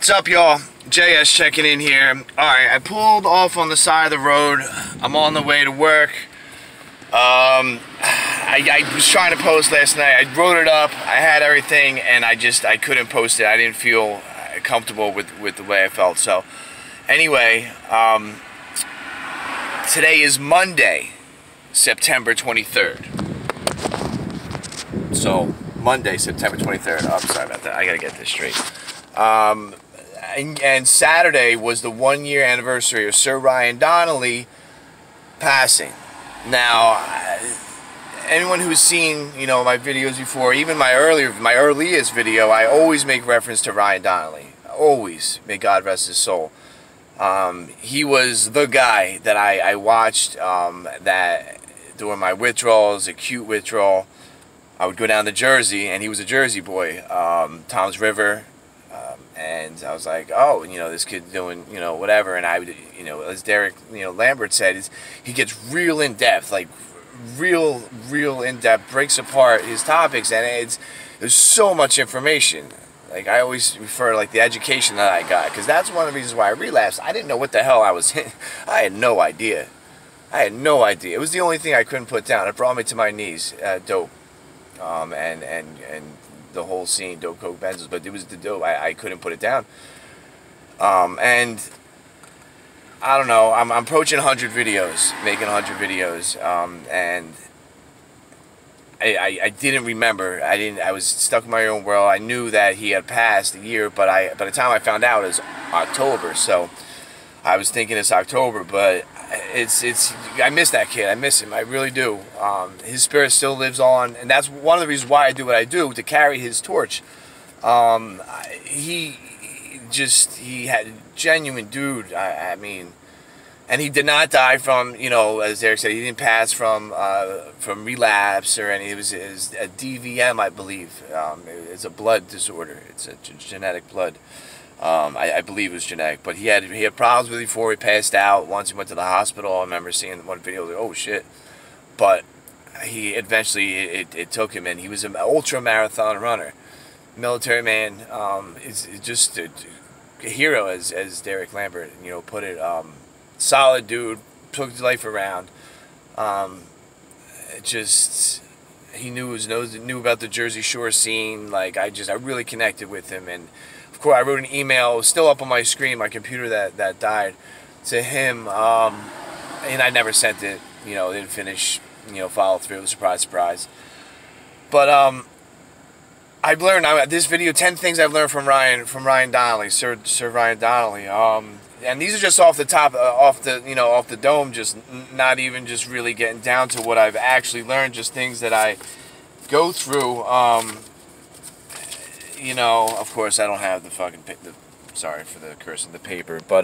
What's up, y'all? JS checking in here. Alright, I pulled off on the side of the road. I'm on the way to work. I was trying to post last night. I wrote it up. I had everything, and I couldn't post it. I didn't feel comfortable with the way I felt. So, anyway, today is Monday, September 23rd. So, Monday, September 23rd. Oh, I'm sorry about that. I gotta get this straight. And Saturday was the 1-year anniversary of Sir Ryan Donnelly passing. Now, anyone who's seen, my videos before, even my earliest video, I always make reference to Ryan Donnelly. Always. May God rest his soul. He was the guy that I watched that during my withdrawals, acute withdrawal. I would go down to Jersey, and he was a Jersey boy, Tom's River. And I was like, oh, this kid doing, whatever. And I would, as Derek, Lambert said, he gets real in depth, like real in depth, breaks apart his topics, and there's so much information. Like I always refer like the education that I got, because that's one of the reasons why I relapsed. I didn't know what the hell I was in. I had no idea. It was the only thing I couldn't put down. It brought me to my knees. Dope, and the whole scene, dope, coke, benzos, but it was the dope. I couldn't put it down. And I don't know. I'm approaching 100 videos, making 100 videos, and I didn't remember. I was stuck in my own world. I knew that he had passed a year, but by the time I found out, it was October. So I was thinking it's October, but I miss that kid. I miss him. I really do. His spirit still lives on, and that's one of the reasons why I do what I do, to carry his torch. He had a genuine dude. I mean, and he did not die from, as Derek said, he didn't pass from relapse or any. It was a DVM, I believe. It's a blood disorder. It's a genetic blood. I believe it was genetic, but he had problems with it before he passed out. Once he went to the hospital, I remember seeing one video, like, oh shit. But he eventually, it took him, and he was an ultra marathon runner, military man. Is just a hero, as Derek Lambert, put it. Solid dude, took his life around. He knew about the Jersey Shore scene. Like I really connected with him, and of course I wrote an email, still up on my screen, my computer that died, to him, and I never sent it. Didn't finish. Follow through. Surprise. But I've learned this video 10 things I've learned from Ryan Donnelly, Sir Ryan Donnelly. And these are just off the top, off the dome, just not even just really getting down to what I've actually learned, just things that I go through. Of course I don't have the fucking, sorry for the curse in the paper, but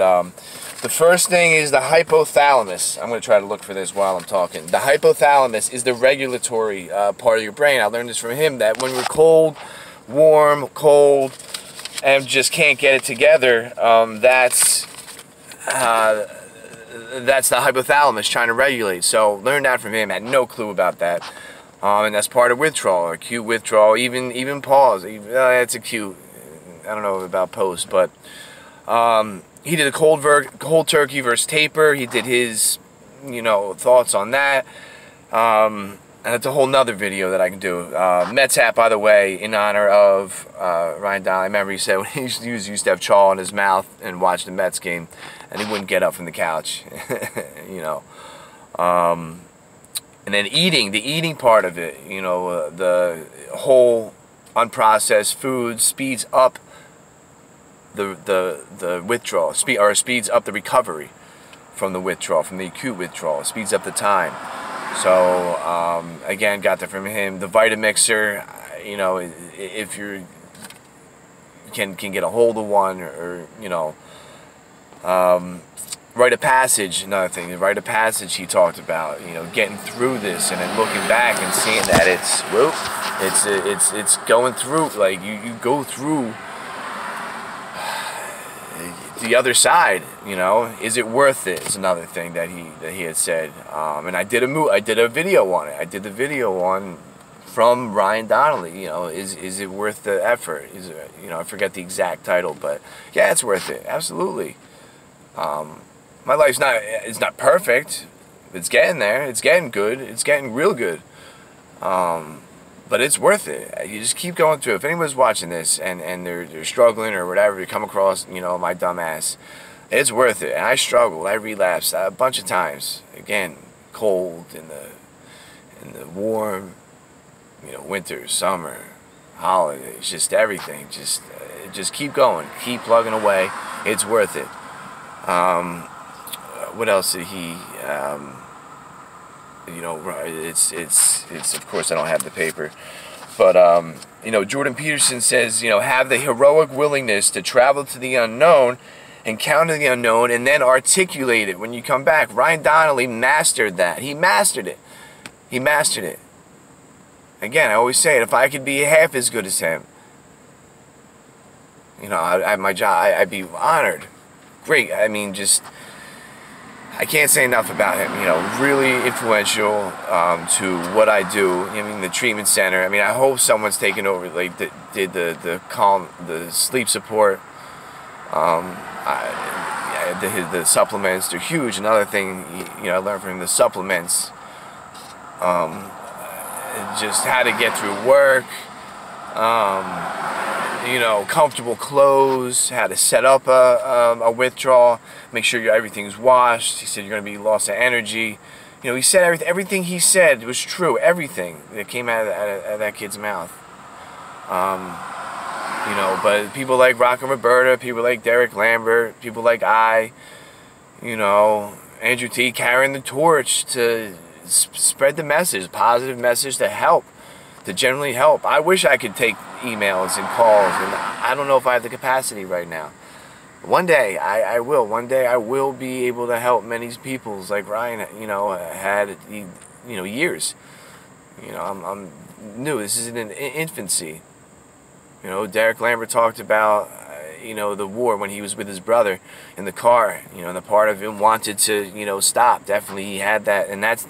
the first thing is the hypothalamus. I'm going to try to look for this while I'm talking. The hypothalamus is the regulatory part of your brain. I learned this from him, that when we're cold, warm, cold, and just can't get it together, that's the hypothalamus trying to regulate. So learned that from him. Had no clue about that. And that's part of withdrawal, acute withdrawal, even pause. That's acute. I don't know about post, but he did a cold turkey versus taper. He did his, thoughts on that. And that's a whole nother video that I can do. Mets hat, by the way, in honor of Ryan Donnelly. I remember he said when he used to have chaw in his mouth and watch the Mets game, and he wouldn't get up from the couch, And then the eating part of it, the whole unprocessed food speeds up the withdrawal, speeds up the recovery from the withdrawal, from the acute withdrawal, speeds up the time. So again, got that from him. The Vitamixer, if you can get a hold of one, or rite of passage. Another thing, the rite of passage he talked about. Getting through this and then looking back and seeing that it's going through. Like you go through the other side, is it worth it? Is another thing that he had said. And I did a video on it. I did the video on from Ryan Donnelly. You know, is it worth the effort? Is it, you know, I forget the exact title, but yeah, it's worth it. Absolutely. My life's not perfect. It's getting there. It's getting good. It's getting real good. But it's worth it. You just keep going through it. If anyone's watching this and they're struggling or whatever, you come across, you know, my dumb ass, it's worth it. And I struggled. I relapsed a bunch of times. Again, cold in the warm, you know, winter, summer, holidays, just everything. Just keep going. Keep plugging away. It's worth it. What else did he? You know, it's of course I don't have the paper, but you know, Jordan Peterson says, you know, have the heroic willingness to travel to the unknown, encounter the unknown, and then articulate it when you come back. Ryan Donnelly mastered that. He mastered it. He mastered it. Again, I always say it. If I could be half as good as him, you know, at my job, I'd be honored. Great. I mean, just. I can't say enough about him, you know, really influential to what I do. I mean, the treatment center. I mean, I hope someone's taken over, like, did the sleep support, the supplements. They're huge. Another thing, you know, I learned from him, the supplements, just how to get through work, you know, comfortable clothes, how to set up a withdrawal, make sure everything's washed. He said you're going to be loss of energy. You know, he said everything he said was true. Everything that came out of that kid's mouth. You know, but people like Rock and Roberta, people like Dereklambert, people like you know, Andrew T. carrying the torch to spread the message, positive message to help. To generally help. I wish I could take emails and calls, and I don't know if I have the capacity right now. One day I will. One day I will be able to help many people, like Ryan, you know, had, you know, years. You know, I'm new. This is in infancy. You know, Dereklambert talked about, you know, the war when he was with his brother in the car. You know, and the part of him wanted to, you know, stop. Definitely, he had that, and that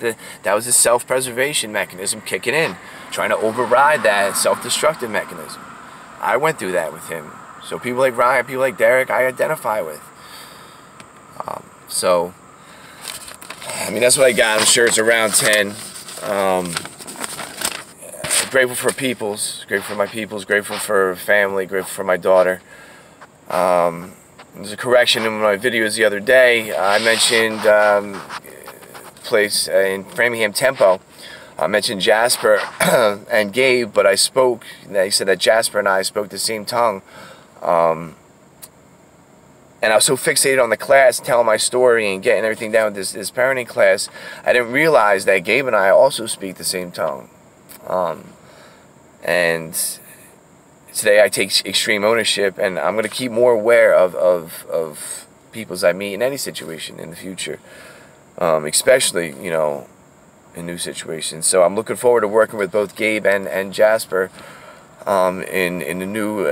was his self-preservation mechanism kicking in, trying to override that self-destructive mechanism. I went through that with him. So people like Ryan, people like Derek, I identify with. So, I mean, that's what I got. I'm sure it's around 10. Grateful for peoples, grateful for my peoples, grateful for family, grateful for my daughter. There's a correction in my videos the other day. I mentioned place in Framingham Tempo. I mentioned Jasper and Gabe, but I spoke. They said that Jasper and I spoke the same tongue. And I was so fixated on the class, telling my story and getting everything down with this parenting class, I didn't realize that Gabe and I also speak the same tongue. And today I take extreme ownership, and I'm going to keep more aware of people I meet in any situation in the future, especially, you know, in new situations. So I'm looking forward to working with both Gabe and Jasper in the new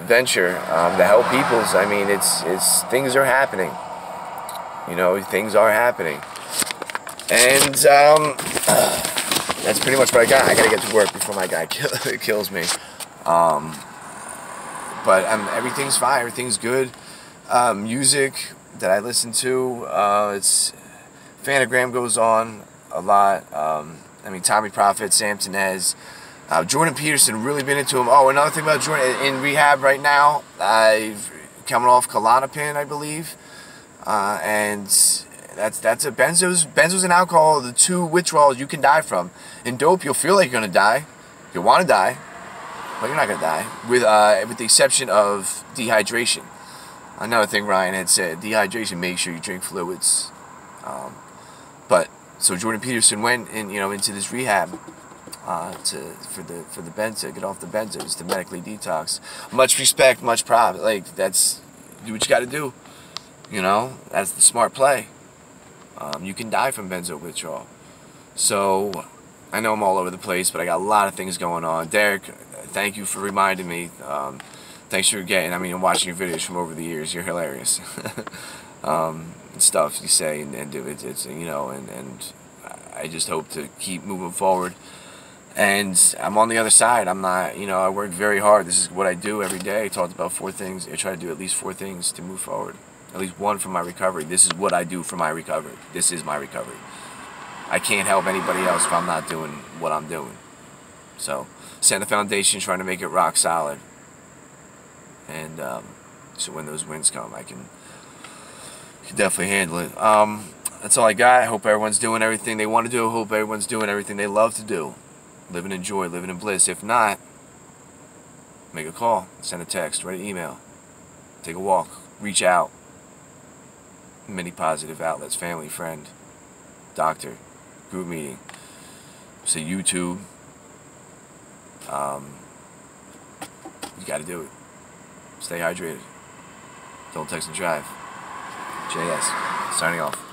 venture to help peoples. I mean, it's things are happening. You know, things are happening, and that's pretty much what I got. I gotta get to work before my guy kills me. But everything's fine. Everything's good. Music that I listen to, it's Fanagram goes on a lot. I mean, Tommy Prophet, Sam Tenez, Jordan Peterson, really been into him. Oh, another thing about Jordan, in rehab right now, I've coming off Klonopin, I believe, and that's a benzos and alcohol are the two withdrawals you can die from. In dope, you'll feel like you're gonna die, you want to die, but you're not gonna die, with the exception of dehydration. Another thing Ryan had said, dehydration, make sure you drink fluids. But so Jordan Peterson went in, you know, into this rehab for the benzo, get off the benzos, to medically detox. Much respect, much prop. Like, that's, do what you got to do. You know, that's the smart play. You can die from benzo withdrawal. So I know I'm all over the place, but I got a lot of things going on. Derek, thank you for reminding me. Thanks for getting, I mean, watching your videos from over the years. You're hilarious. Stuff you say and do, it's you know, and I just hope to keep moving forward And I'm on the other side. I'm not, you know, I work very hard. This is what I do every day. I talked about 4 things. I try to do at least 4 things to move forward. At least 1 for my recovery. This is what I do for my recovery. This is my recovery. I can't help anybody else if I'm not doing what I'm doing. So, set the foundation, trying to make it rock solid. And so when those wins come, I can definitely handle it. That's all I got. I hope everyone's doing everything they want to do. I hope everyone's doing everything they love to do. Living in joy, living in bliss. If not, make a call, send a text, write an email, take a walk, reach out. Many positive outlets, family, friend, doctor, group meeting, say YouTube. You got to do it. Stay hydrated. Don't text and drive. JS, signing off.